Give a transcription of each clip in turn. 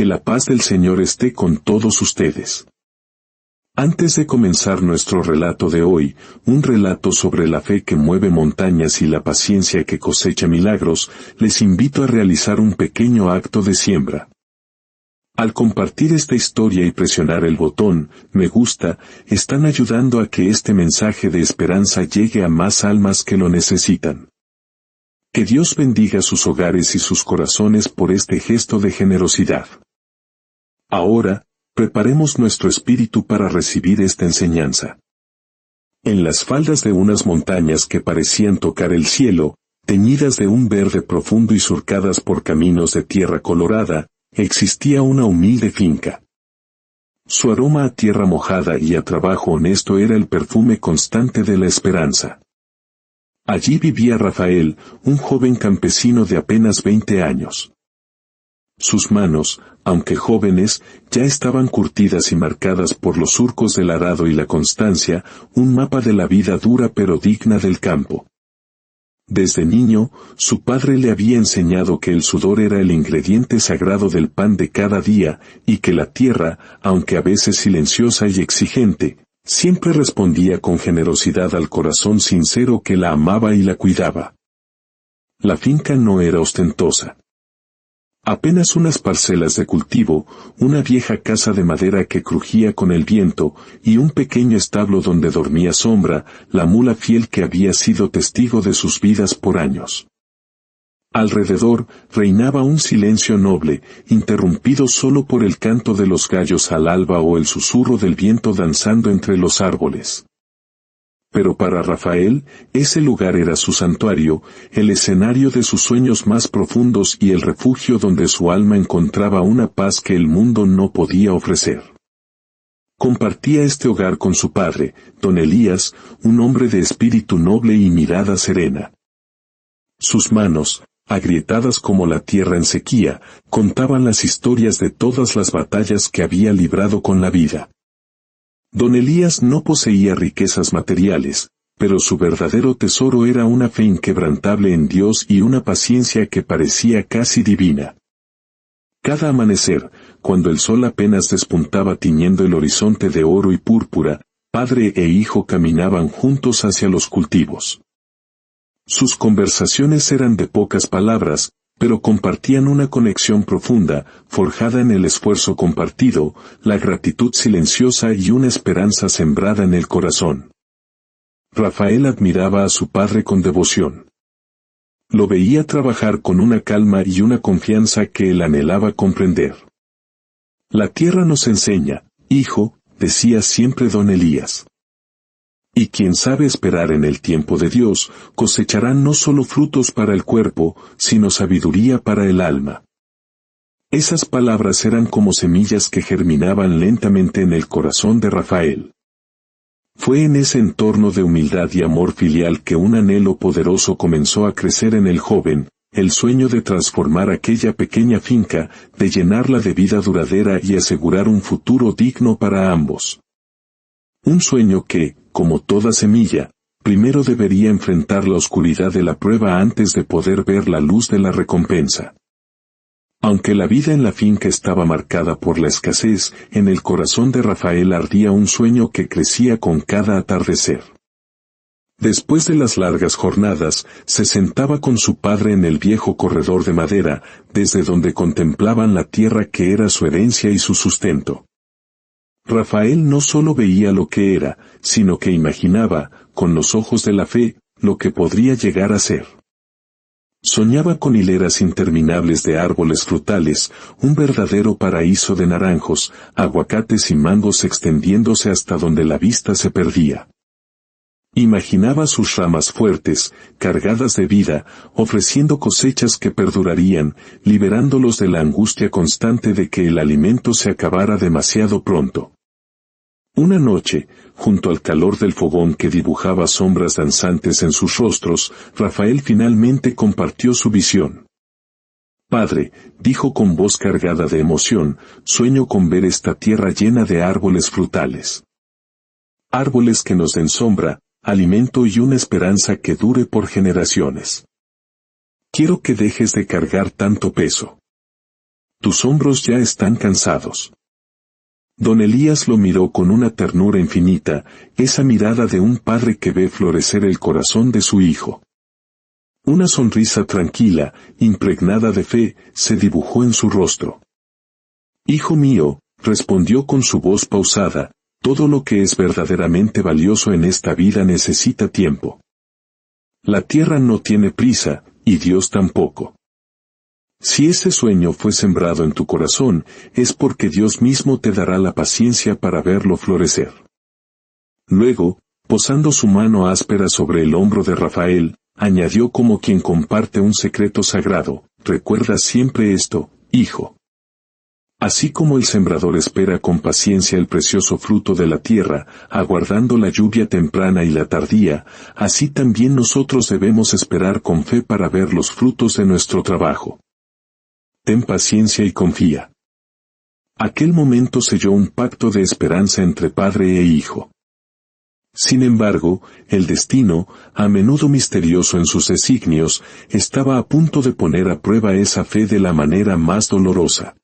Que la paz del Señor esté con todos ustedes. Antes de comenzar nuestro relato de hoy, un relato sobre la fe que mueve montañas y la paciencia que cosecha milagros, les invito a realizar un pequeño acto de siembra. Al compartir esta historia y presionar el botón "Me gusta", están ayudando a que este mensaje de esperanza llegue a más almas que lo necesitan. Que Dios bendiga sus hogares y sus corazones por este gesto de generosidad. Ahora, preparemos nuestro espíritu para recibir esta enseñanza. En las faldas de unas montañas que parecían tocar el cielo, teñidas de un verde profundo y surcadas por caminos de tierra colorada, existía una humilde finca. Su aroma a tierra mojada y a trabajo honesto era el perfume constante de la esperanza. Allí vivía Rafael, un joven campesino de apenas 20 años. Sus manos, aunque jóvenes, ya estaban curtidas y marcadas por los surcos del arado y la constancia, un mapa de la vida dura pero digna del campo. Desde niño, su padre le había enseñado que el sudor era el ingrediente sagrado del pan de cada día, y que la tierra, aunque a veces silenciosa y exigente, siempre respondía con generosidad al corazón sincero que la amaba y la cuidaba. La finca no era ostentosa. Apenas unas parcelas de cultivo, una vieja casa de madera que crujía con el viento, y un pequeño establo donde dormía Sombra, la mula fiel que había sido testigo de sus vidas por años. Alrededor reinaba un silencio noble, interrumpido solo por el canto de los gallos al alba o el susurro del viento danzando entre los árboles. Pero para Rafael, ese lugar era su santuario, el escenario de sus sueños más profundos y el refugio donde su alma encontraba una paz que el mundo no podía ofrecer. Compartía este hogar con su padre, don Elías, un hombre de espíritu noble y mirada serena. Sus manos, agrietadas como la tierra en sequía, contaban las historias de todas las batallas que había librado con la vida. Don Elías no poseía riquezas materiales, pero su verdadero tesoro era una fe inquebrantable en Dios y una paciencia que parecía casi divina. Cada amanecer, cuando el sol apenas despuntaba tiñendo el horizonte de oro y púrpura, padre e hijo caminaban juntos hacia los cultivos. Sus conversaciones eran de pocas palabras, pero compartían una conexión profunda, forjada en el esfuerzo compartido, la gratitud silenciosa y una esperanza sembrada en el corazón. Rafael admiraba a su padre con devoción. Lo veía trabajar con una calma y una confianza que él anhelaba comprender. La tierra nos enseña, hijo, decía siempre don Elías. Y quien sabe esperar en el tiempo de Dios, cosechará no solo frutos para el cuerpo, sino sabiduría para el alma. Esas palabras eran como semillas que germinaban lentamente en el corazón de Rafael. Fue en ese entorno de humildad y amor filial que un anhelo poderoso comenzó a crecer en el joven, el sueño de transformar aquella pequeña finca, de llenarla de vida duradera y asegurar un futuro digno para ambos. Un sueño que, como toda semilla, primero debería enfrentar la oscuridad de la prueba antes de poder ver la luz de la recompensa. Aunque la vida en la finca estaba marcada por la escasez, en el corazón de Rafael ardía un sueño que crecía con cada atardecer. Después de las largas jornadas, se sentaba con su padre en el viejo corredor de madera, desde donde contemplaban la tierra que era su herencia y su sustento. Rafael no solo veía lo que era, sino que imaginaba, con los ojos de la fe, lo que podría llegar a ser. Soñaba con hileras interminables de árboles frutales, un verdadero paraíso de naranjos, aguacates y mangos extendiéndose hasta donde la vista se perdía. Imaginaba sus ramas fuertes, cargadas de vida, ofreciendo cosechas que perdurarían, liberándolos de la angustia constante de que el alimento se acabara demasiado pronto. Una noche, junto al calor del fogón que dibujaba sombras danzantes en sus rostros, Rafael finalmente compartió su visión. «Padre», dijo con voz cargada de emoción, «sueño con ver esta tierra llena de árboles frutales. Árboles que nos den sombra, alimento y una esperanza que dure por generaciones. Quiero que dejes de cargar tanto peso. tus hombros ya están cansados. Don Elías lo miró con una ternura infinita, esa mirada de un padre que ve florecer el corazón de su hijo. Una sonrisa tranquila, impregnada de fe, se dibujó en su rostro. Hijo mío, respondió con su voz pausada, todo lo que es verdaderamente valioso en esta vida necesita tiempo. La tierra no tiene prisa, y Dios tampoco. Si ese sueño fue sembrado en tu corazón, es porque Dios mismo te dará la paciencia para verlo florecer. Luego, posando su mano áspera sobre el hombro de Rafael, añadió como quien comparte un secreto sagrado, recuerda siempre esto, hijo. Así como el sembrador espera con paciencia el precioso fruto de la tierra, aguardando la lluvia temprana y la tardía, así también nosotros debemos esperar con fe para ver los frutos de nuestro trabajo. Ten paciencia y confía. Aquel momento selló un pacto de esperanza entre padre e hijo. Sin embargo, el destino, a menudo misterioso en sus designios, estaba a punto de poner a prueba esa fe de la manera más dolorosa.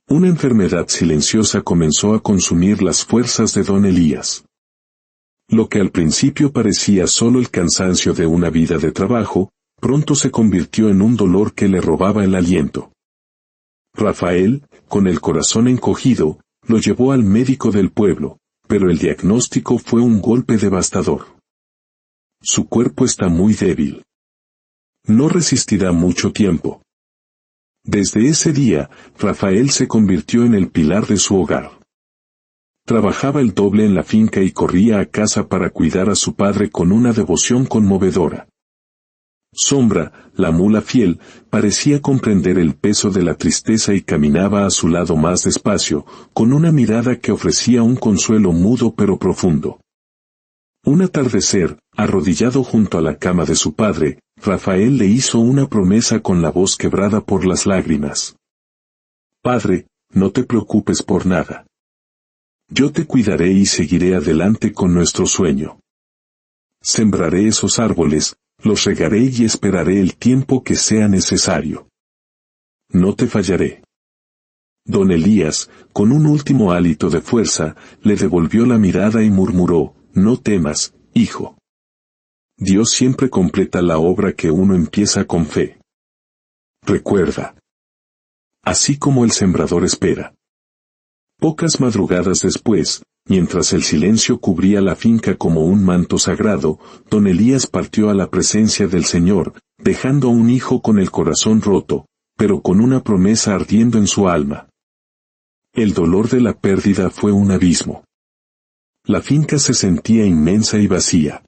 Una enfermedad silenciosa comenzó a consumir las fuerzas de don Elías. Lo que al principio parecía solo el cansancio de una vida de trabajo, pronto se convirtió en un dolor que le robaba el aliento. Rafael, con el corazón encogido, lo llevó al médico del pueblo, pero el diagnóstico fue un golpe devastador. Su cuerpo está muy débil. No resistirá mucho tiempo. Desde ese día, Rafael se convirtió en el pilar de su hogar. Trabajaba el doble en la finca y corría a casa para cuidar a su padre con una devoción conmovedora. Sombra, la mula fiel, parecía comprender el peso de la tristeza y caminaba a su lado más despacio, con una mirada que ofrecía un consuelo mudo pero profundo. Un atardecer, arrodillado junto a la cama de su padre, Rafael le hizo una promesa con la voz quebrada por las lágrimas. Padre, no te preocupes por nada. Yo te cuidaré y seguiré adelante con nuestro sueño. Sembraré esos árboles, los regaré y esperaré el tiempo que sea necesario. No te fallaré. Don Elías, con un último hálito de fuerza, le devolvió la mirada y murmuró, no temas, hijo. Dios siempre completa la obra que uno empieza con fe. Recuerda. Así como el sembrador espera. Pocas madrugadas después, mientras el silencio cubría la finca como un manto sagrado, don Elías partió a la presencia del Señor, dejando a un hijo con el corazón roto, pero con una promesa ardiendo en su alma. El dolor de la pérdida fue un abismo. La finca se sentía inmensa y vacía.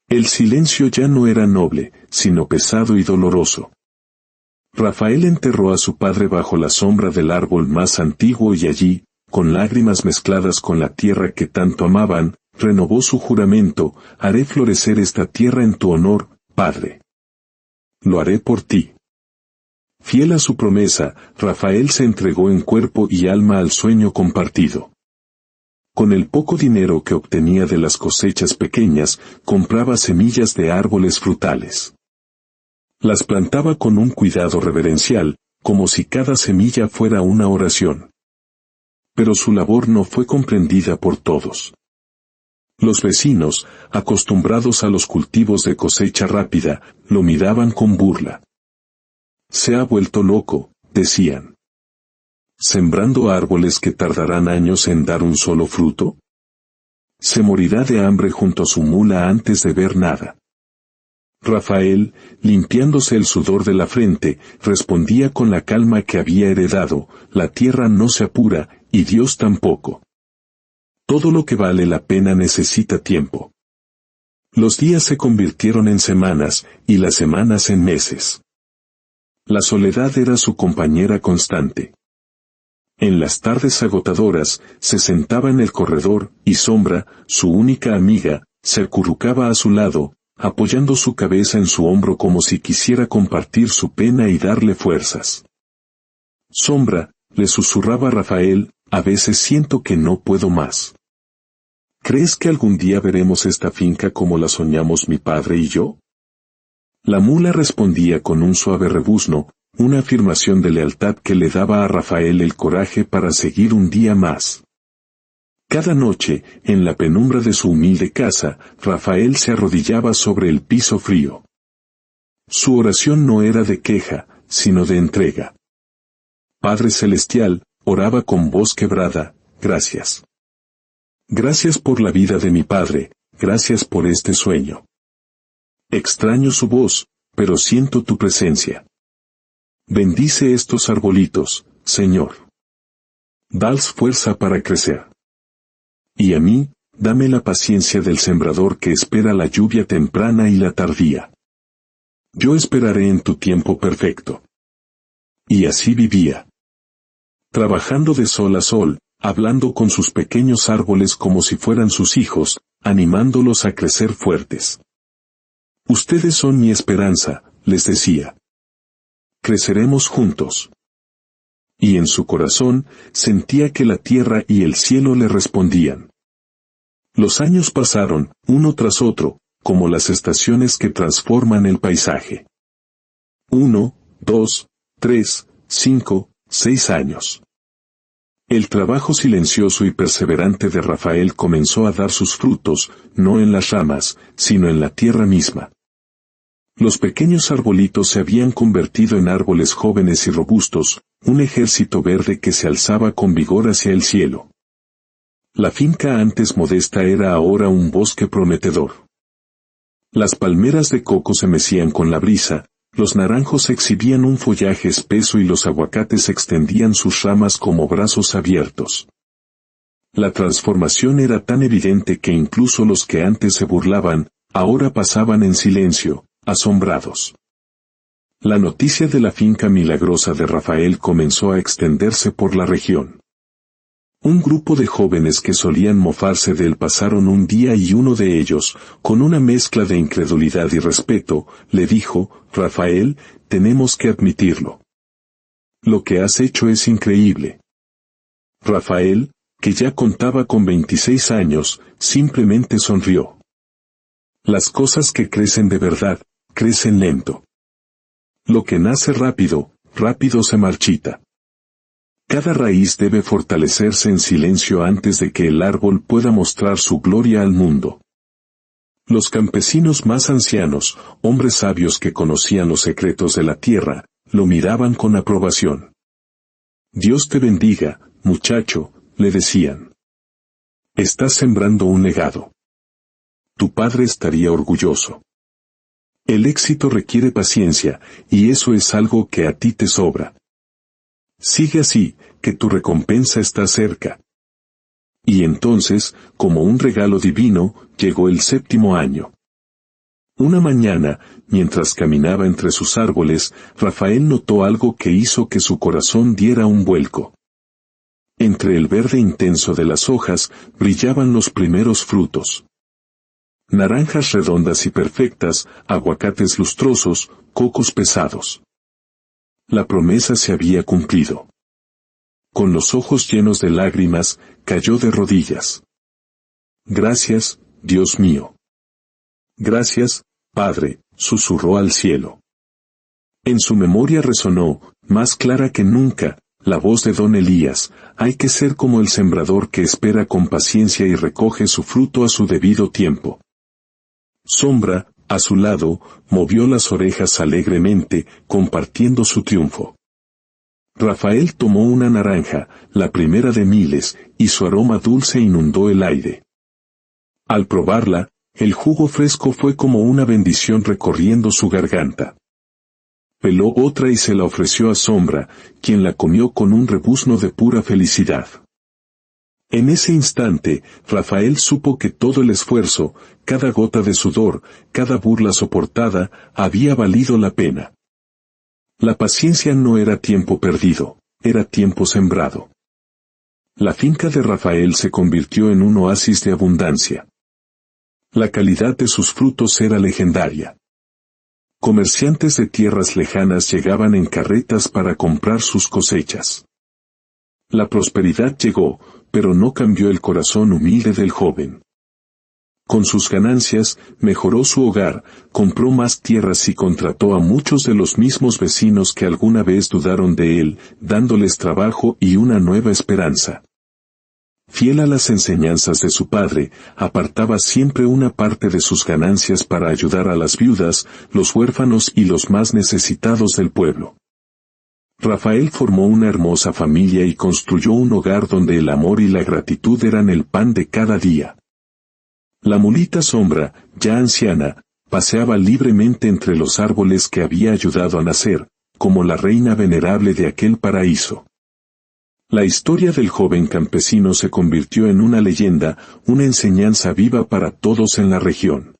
El silencio ya no era noble, sino pesado y doloroso. Rafael enterró a su padre bajo la sombra del árbol más antiguo y allí, con lágrimas mezcladas con la tierra que tanto amaban, renovó su juramento, haré florecer esta tierra en tu honor, Padre. Lo haré por ti. Fiel a su promesa, Rafael se entregó en cuerpo y alma al sueño compartido. Con el poco dinero que obtenía de las cosechas pequeñas, compraba semillas de árboles frutales. Las plantaba con un cuidado reverencial, como si cada semilla fuera una oración. Pero su labor no fue comprendida por todos. Los vecinos, acostumbrados a los cultivos de cosecha rápida, lo miraban con burla. Se ha vuelto loco, decían. ¿Sembrando árboles que tardarán años en dar un solo fruto? Se morirá de hambre junto a su mula antes de ver nada. Rafael, limpiándose el sudor de la frente, respondía con la calma que había heredado, la tierra no se apura, y Dios tampoco. Todo lo que vale la pena necesita tiempo. Los días se convirtieron en semanas, y las semanas en meses. La soledad era su compañera constante. En las tardes agotadoras, se sentaba en el corredor, y Sombra, su única amiga, se acurrucaba a su lado, apoyando su cabeza en su hombro como si quisiera compartir su pena y darle fuerzas. Sombra, le susurraba Rafael, a veces siento que no puedo más. ¿Crees que algún día veremos esta finca como la soñamos mi padre y yo? La mula respondía con un suave rebuzno, una afirmación de lealtad que le daba a Rafael el coraje para seguir un día más. Cada noche, en la penumbra de su humilde casa, Rafael se arrodillaba sobre el piso frío. Su oración no era de queja, sino de entrega. Padre Celestial, oraba con voz quebrada, gracias. Gracias por la vida de mi padre, gracias por este sueño. Extraño su voz, pero siento tu presencia. Bendice estos arbolitos, Señor. Dales fuerza para crecer. Y a mí, dame la paciencia del sembrador que espera la lluvia temprana y la tardía. Yo esperaré en tu tiempo perfecto. Y así vivía. Trabajando de sol a sol, hablando con sus pequeños árboles como si fueran sus hijos, animándolos a crecer fuertes. Ustedes son mi esperanza, les decía. Creceremos juntos. Y en su corazón, sentía que la tierra y el cielo le respondían. Los años pasaron, uno tras otro, como las estaciones que transforman el paisaje. 1, 2, 3, 5, 6 años. El trabajo silencioso y perseverante de Rafael comenzó a dar sus frutos, no en las ramas, sino en la tierra misma. Los pequeños arbolitos se habían convertido en árboles jóvenes y robustos, un ejército verde que se alzaba con vigor hacia el cielo. La finca antes modesta era ahora un bosque prometedor. Las palmeras de coco se mecían con la brisa, los naranjos exhibían un follaje espeso y los aguacates extendían sus ramas como brazos abiertos. La transformación era tan evidente que incluso los que antes se burlaban, ahora pasaban en silencio, asombrados. La noticia de la finca milagrosa de Rafael comenzó a extenderse por la región. Un grupo de jóvenes que solían mofarse de él pasaron un día y uno de ellos, con una mezcla de incredulidad y respeto, le dijo, Rafael, tenemos que admitirlo. Lo que has hecho es increíble. Rafael, que ya contaba con 26 años, simplemente sonrió. Las cosas que crecen de verdad, crecen lento. Lo que nace rápido, rápido se marchita. Cada raíz debe fortalecerse en silencio antes de que el árbol pueda mostrar su gloria al mundo. Los campesinos más ancianos, hombres sabios que conocían los secretos de la tierra, lo miraban con aprobación. Dios te bendiga, muchacho, le decían. Estás sembrando un legado. Tu padre estaría orgulloso. El éxito requiere paciencia, y eso es algo que a ti te sobra. Sigue así, que tu recompensa está cerca. Y entonces, como un regalo divino, llegó el 7º año. Una mañana, mientras caminaba entre sus árboles, Rafael notó algo que hizo que su corazón diera un vuelco. Entre el verde intenso de las hojas, brillaban los primeros frutos. Naranjas redondas y perfectas, aguacates lustrosos, cocos pesados. La promesa se había cumplido. Con los ojos llenos de lágrimas, cayó de rodillas. Gracias, Dios mío. Gracias, Padre, susurró al cielo. En su memoria resonó, más clara que nunca, la voz de don Elías, hay que ser como el sembrador que espera con paciencia y recoge su fruto a su debido tiempo. Sombra, a su lado, movió las orejas alegremente, compartiendo su triunfo. Rafael tomó una naranja, la primera de miles, y su aroma dulce inundó el aire. Al probarla, el jugo fresco fue como una bendición recorriendo su garganta. Peló otra y se la ofreció a Sombra, quien la comió con un rebuzno de pura felicidad. En ese instante, Rafael supo que todo el esfuerzo, cada gota de sudor, cada burla soportada, había valido la pena. La paciencia no era tiempo perdido, era tiempo sembrado. La finca de Rafael se convirtió en un oasis de abundancia. La calidad de sus frutos era legendaria. Comerciantes de tierras lejanas llegaban en carretas para comprar sus cosechas. La prosperidad llegó, pero no cambió el corazón humilde del joven. Con sus ganancias, mejoró su hogar, compró más tierras y contrató a muchos de los mismos vecinos que alguna vez dudaron de él, dándoles trabajo y una nueva esperanza. Fiel a las enseñanzas de su padre, apartaba siempre una parte de sus ganancias para ayudar a las viudas, los huérfanos y los más necesitados del pueblo. Rafael formó una hermosa familia y construyó un hogar donde el amor y la gratitud eran el pan de cada día. La mulita Sombra, ya anciana, paseaba libremente entre los árboles que había ayudado a nacer, como la reina venerable de aquel paraíso. La historia del joven campesino se convirtió en una leyenda, una enseñanza viva para todos en la región.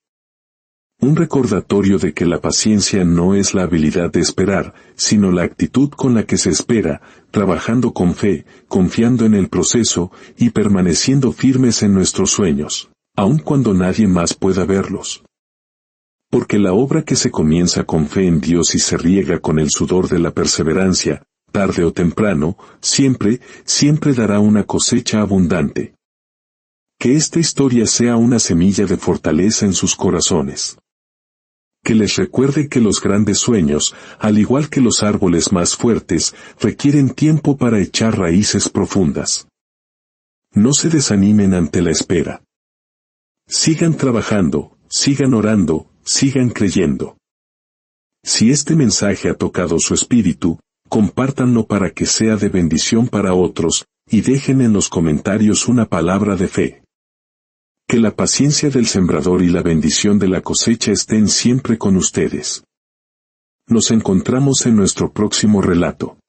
Un recordatorio de que la paciencia no es la habilidad de esperar, sino la actitud con la que se espera, trabajando con fe, confiando en el proceso y permaneciendo firmes en nuestros sueños, aun cuando nadie más pueda verlos. Porque la obra que se comienza con fe en Dios y se riega con el sudor de la perseverancia, tarde o temprano, siempre dará una cosecha abundante. Que esta historia sea una semilla de fortaleza en sus corazones. Que les recuerde que los grandes sueños, al igual que los árboles más fuertes, requieren tiempo para echar raíces profundas. No se desanimen ante la espera. Sigan trabajando, sigan orando, sigan creyendo. Si este mensaje ha tocado su espíritu, compártanlo para que sea de bendición para otros, y dejen en los comentarios una palabra de fe. Que la paciencia del sembrador y la bendición de la cosecha estén siempre con ustedes. Nos encontramos en nuestro próximo relato.